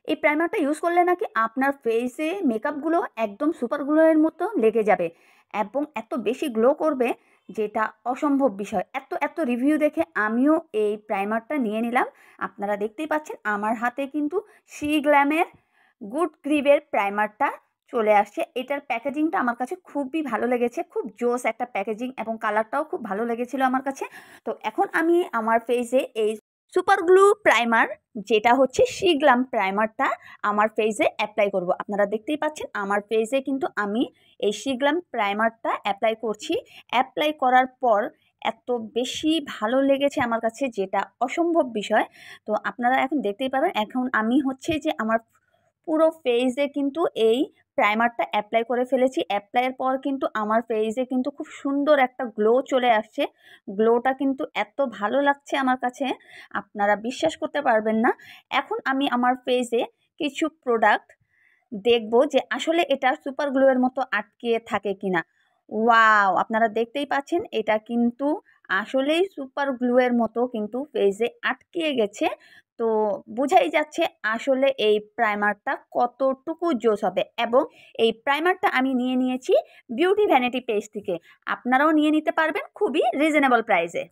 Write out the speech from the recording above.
এই প্রাইমারটা ইউজ করলে নাকি আপনার ফেসে মেকআপগুলো একদম সুপার গ্লোয়ের মতো লেগে যাবে এবং এত বেশি গ্লো করবে যেটা অসম্ভব বিষয়। এত এত রিভিউ দেখে আমিও এই প্রাইমারটা নিয়ে নিলাম। আপনারা দেখতেই পাচ্ছেন আমার হাতে কিন্তু সি গ্ল্যামের গুড গ্রিবের প্রাইমারটা চলে আসছে। এটার প্যাকেজিংটা আমার কাছে খুবই ভালো লেগেছে, খুব জোস একটা প্যাকেজিং এবং কালারটাও খুব ভালো লেগেছিল আমার কাছে। তো এখন আমি আমার ফেসে এই সুপার গ্লু প্রাইমার, যেটা হচ্ছে সি গ্ল্যাম প্রাইমারটা আমার ফেসে অ্যাপ্লাই করব। আপনারা দেখতেই পাচ্ছেন আমার ফেসে কিন্তু আমি এই সি গ্ল্যাম প্রাইমারটা অ্যাপ্লাই করছি। অ্যাপ্লাই করার পর এত বেশি ভালো লেগেছে আমার কাছে যেটা অসম্ভব বিষয়। তো আপনারা এখন দেখতেই পাবেন, এখন আমি হচ্ছে যে আমার পুরো ফেসে কিন্তু এই প্রাইমারটা অ্যাপ্লাই করে ফেলেছি। অ্যাপ্লাইয়ের পর কিন্তু আমার ফেসে কিন্তু খুব সুন্দর একটা গ্লো চলে আসছে। গ্লোটা কিন্তু এত ভালো লাগছে আমার কাছে, আপনারা বিশ্বাস করতে পারবেন না। এখন আমি আমার ফেসে কিছু প্রোডাক্ট দেখব যে আসলে এটা সুপার গ্লুয়ের মতো আটকে থাকে কিনা। ওয়াও, আপনারা দেখতেই পাচ্ছেন এটা কিন্তু আসলেই সুপার গ্লুয়ের মতো কিন্তু ফেসে আটকে গেছে। তো বোঝাই যাচ্ছে আসলে এই প্রাইমারটা কতটুকু জোস হবে। এবং এই প্রাইমারটা আমি নিয়ে নিয়েছি বিউটি ভ্যানিটি পেজ থেকে। আপনারাও নিয়ে নিতে পারবেন খুবই রিজনেবল প্রাইসে।